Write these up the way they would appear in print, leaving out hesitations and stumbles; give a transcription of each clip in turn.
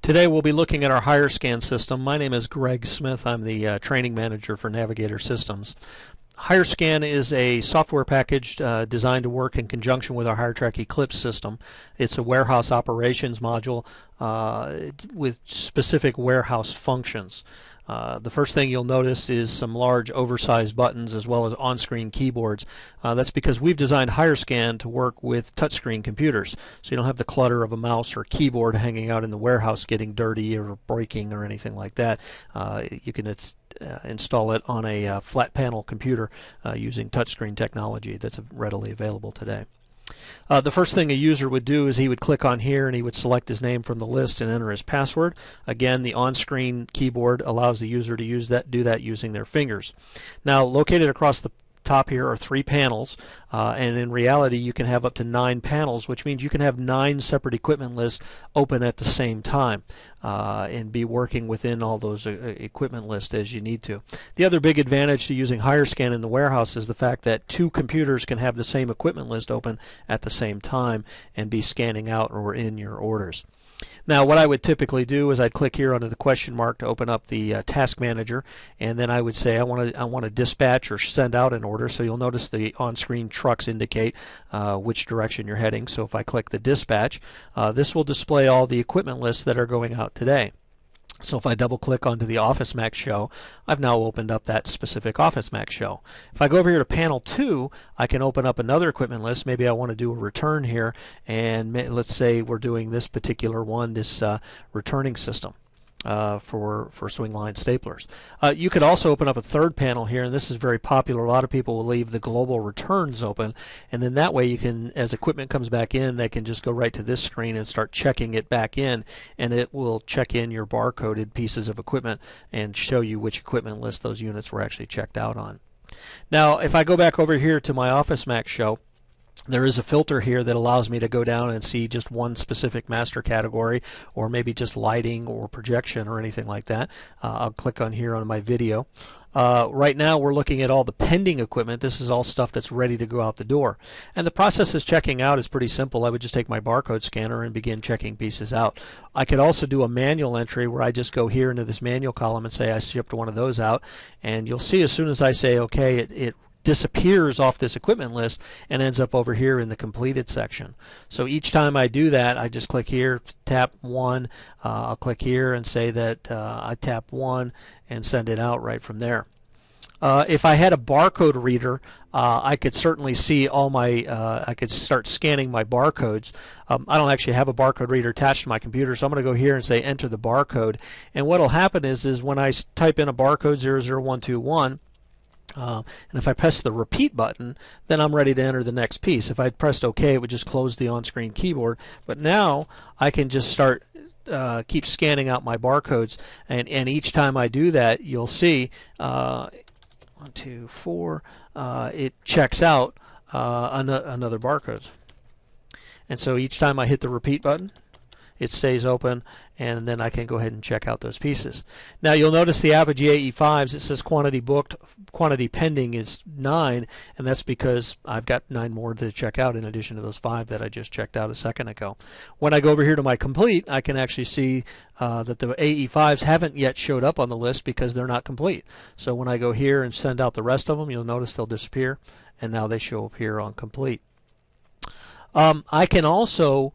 Today we'll be looking at our HireSCAN system. My name is Greg Smith. I'm the training manager for Navigator Systems. HireSCAN is a software package designed to work in conjunction with our HireTrack Eclipse system. It's a warehouse operations module with specific warehouse functions. The first thing you'll notice is some large oversized buttons as well as on-screen keyboards. That's because we've designed HireSCAN to work with touchscreen computers, so you don't have the clutter of a mouse or keyboard hanging out in the warehouse getting dirty or breaking or anything like that. You can install it on a flat panel computer using touchscreen technology that's readily available today. The first thing a user would do is he would click on here and he would select his name from the list and enter his password. Again, the on-screen keyboard allows the user to do that using their fingers. Now, located across the top here are 3 panels, and in reality you can have up to 9 panels, which means you can have 9 separate equipment lists open at the same time and be working within all those equipment lists as you need to. The other big advantage to using HireSCAN in the warehouse is the fact that 2 computers can have the same equipment list open at the same time and be scanning out or in your orders. Now, what I would typically do is I'd click here under the question mark to open up the task manager, and then I would say I want to dispatch or send out an order. So you'll notice the on-screen trucks indicate which direction you're heading. So if I click the dispatch, this will display all the equipment lists that are going out today. So if I double click onto the Office Max show, I've now opened up that specific Office Max show. If I go over here to panel 2, I can open up another equipment list. Maybe I want to do a return here, and let's say we're doing this particular one, this returning system. For swing line staplers. You could also open up a third panel here, and this is very popular. A lot of people will leave the global returns open, and then that way you can, as equipment comes back in, they can just go right to this screen and start checking it back in, and it will check in your barcoded pieces of equipment and show you which equipment list those units were actually checked out on. Now, if I go back over here to my Office Max show, there is a filter here that allows me to go down and see just one specific master category, or maybe just lighting or projection or anything like that. I'll click on here on my video. Right now we're looking at all the pending equipment. This is all stuff that's ready to go out the door. And the process of checking out is pretty simple. I would just take my barcode scanner and begin checking pieces out. I could also do a manual entry where I just go here into this manual column and say I shipped one of those out. And you'll see as soon as I say OK, it disappears off this equipment list and ends up over here in the completed section. So each time I do that, I just click here, tap 1, I'll click here and say that I tap 1 and send it out right from there. If I had a barcode reader, I could certainly see all my, I could start scanning my barcodes. I don't actually have a barcode reader attached to my computer, so I'm going to go here and say enter the barcode. And what will happen is when I type in a barcode 00121, and if I press the repeat button, then I'm ready to enter the next piece. If I pressed OK, it would just close the on-screen keyboard. But now I can just start keep scanning out my barcodes, and each time I do that, you'll see 1, 2, 4, it checks out another barcode. And so each time I hit the repeat button, it stays open, and then I can go ahead and check out those pieces. Now you'll notice the Apogee AE5s, it says quantity booked, quantity pending is 9, and that's because I've got 9 more to check out in addition to those 5 that I just checked out a second ago. When I go over here to my complete, I can actually see that the AE5s haven't yet showed up on the list because they're not complete. So when I go here and send out the rest of them, you'll notice they'll disappear, and now they show up here on complete. I can also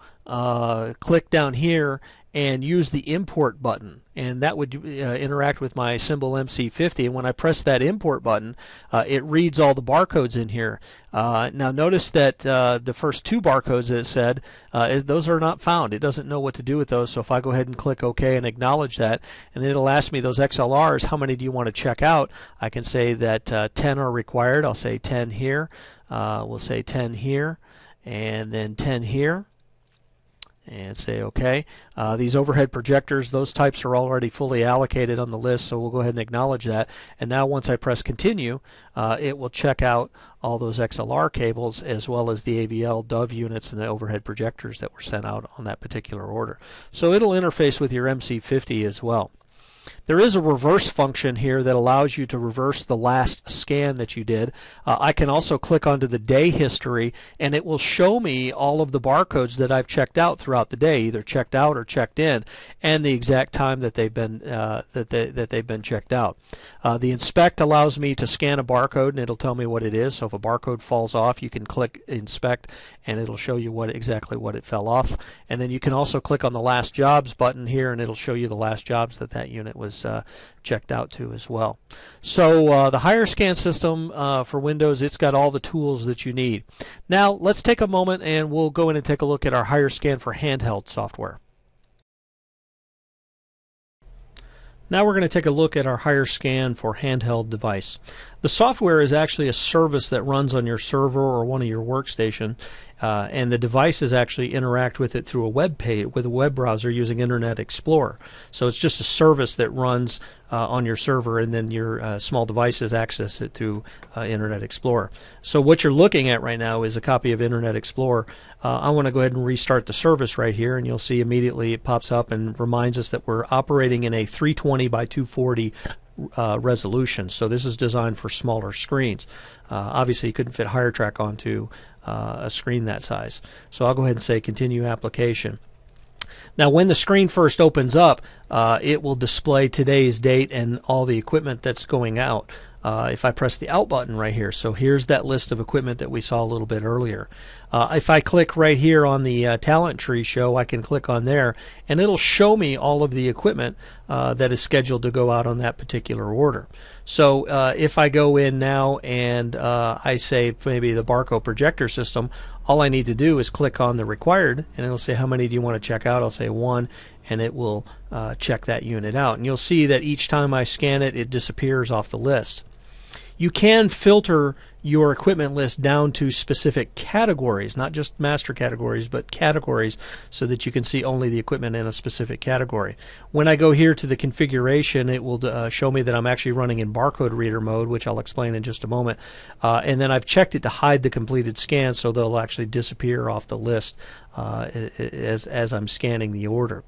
click down here and use the import button, and that would interact with my symbol MC50, and when I press that import button, it reads all the barcodes in here. Now notice that the first 2 barcodes that it said, those are not found. It doesn't know what to do with those, so if I go ahead and click OK and acknowledge that, and then it'll ask me those XLRs, how many do you want to check out? I can say that 10 are required. I'll say 10 here. We'll say 10 here, and then 10 here, and say OK. These overhead projectors, those types are already fully allocated on the list, so we'll go ahead and acknowledge that. And now once I press continue, it will check out all those XLR cables as well as the AVL Dove units and the overhead projectors that were sent out on that particular order. So it'll interface with your MC50 as well. There is a reverse function here that allows you to reverse the last scan that you did. I can also click onto the day history, and it will show me all of the barcodes that I've checked out throughout the day, either checked out or checked in, and the exact time that they've been that they've been checked out. The inspect allows me to scan a barcode, and it'll tell me what it is. So if a barcode falls off, you can click inspect, and it'll show you exactly what it fell off. And then you can also click on the last jobs button here, and it'll show you the last jobs that unit was checked out to as well. So the HireSCAN system for Windows, it's got all the tools that you need. Now let's take a moment and we'll go in and take a look at our HireSCAN for handheld software. Now we're going to take a look at our HireSCAN for handheld device. The software is actually a service that runs on your server or one of your workstation, and the devices actually interact with it through a web page with a web browser using Internet Explorer. So it's just a service that runs on your server, and then your small devices access it through Internet Explorer. So what you're looking at right now is a copy of Internet Explorer. I want to go ahead and restart the service right here, and you'll see immediately it pops up and reminds us that we're operating in a 320 by 240 resolution. So this is designed for smaller screens. Obviously you couldn't fit HireTrack onto a screen that size. So I'll go ahead and say continue application. Now when the screen first opens up, it will display today's date and all the equipment that's going out. If I press the out button right here, so here's that list of equipment that we saw a little bit earlier. If I click right here on the talent tree show, I can click on there and it'll show me all of the equipment that is scheduled to go out on that particular order. So if I go in now and I say maybe the barcode projector system, all I need to do is click on the required, and it'll say how many do you want to check out. I'll say 1, and it will check that unit out. And you'll see that each time I scan it, it disappears off the list. You can filter your equipment list down to specific categories, not just master categories, but categories, so that you can see only the equipment in a specific category. When I go here to the configuration, it will show me that I'm actually running in barcode reader mode, which I'll explain in just a moment. And then I've checked it to hide the completed scan, so they'll actually disappear off the list as I'm scanning the order.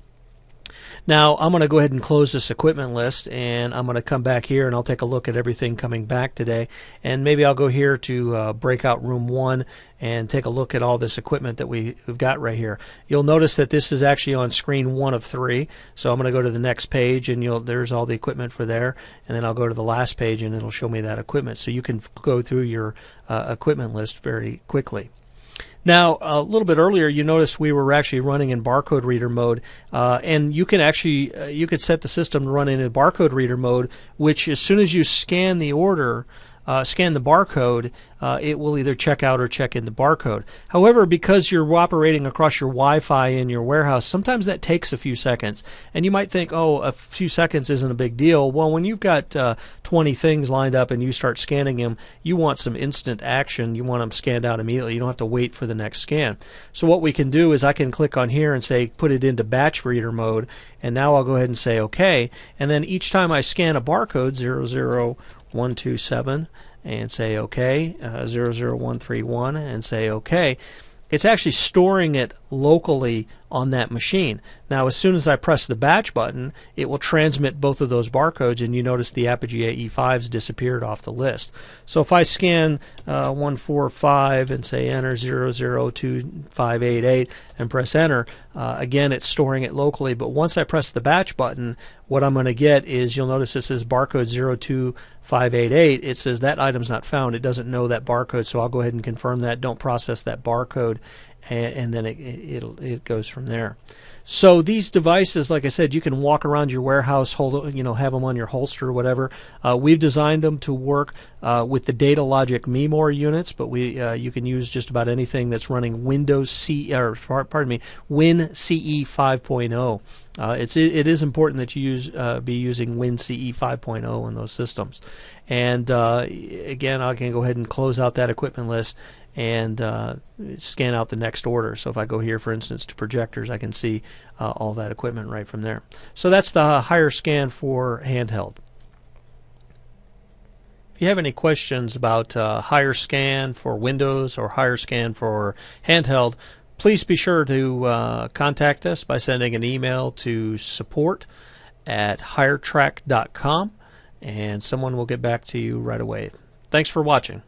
Now I'm going to go ahead and close this equipment list, and I'm going to come back here and I'll take a look at everything coming back today, and maybe I'll go here to breakout room 1 and take a look at all this equipment that we've got right here. You'll notice that this is actually on screen 1 of 3, so I'm going to go to the next page, and there's all the equipment for there, and then I'll go to the last page and it'll show me that equipment, so you can go through your equipment list very quickly. Now, a little bit earlier, you noticed we were actually running in barcode reader mode, and you can actually you could set the system to run in a barcode reader mode, which as soon as you scan the order, scan the barcode, it will either check out or check in the barcode. However, because you're operating across your Wi-Fi in your warehouse, sometimes that takes a few seconds. And you might think, oh, a few seconds isn't a big deal. Well, when you've got 20 things lined up and you start scanning them, you want some instant action. You want them scanned out immediately. You don't have to wait for the next scan. So what we can do is I can click on here and say put it into batch reader mode, and now I'll go ahead and say OK. And then each time I scan a barcode, 00127, and say OK, 00131, and say OK, it's actually storing it locally on that machine. Now as soon as I press the batch button, it will transmit both of those barcodes, and you notice the Apogee E5s disappeared off the list. So if I scan 145 and say enter 002588 and press enter, again it's storing it locally, but once I press the batch button, what I'm going to get is, you'll notice it says barcode 02588. It says that item's not found. It doesn't know that barcode, so I'll go ahead and confirm that. Don't process that barcode, and then it goes from there. So these devices, like I said, you can walk around your warehouse, have them on your holster or whatever. We've designed them to work with the Data Logic MeMore units, but you can use just about anything that's running Win CE 5.0. It is important that you be using Win CE 5.0 in those systems. And again, I can go ahead and close out that equipment list and scan out the next order. So if I go here, for instance, to projectors, I can see all that equipment right from there. So that's the HireSCAN for handheld. If you have any questions about HireSCAN for Windows or HireSCAN for handheld, please be sure to contact us by sending an email to support at hiretrack.com, and someone will get back to you right away. Thanks for watching.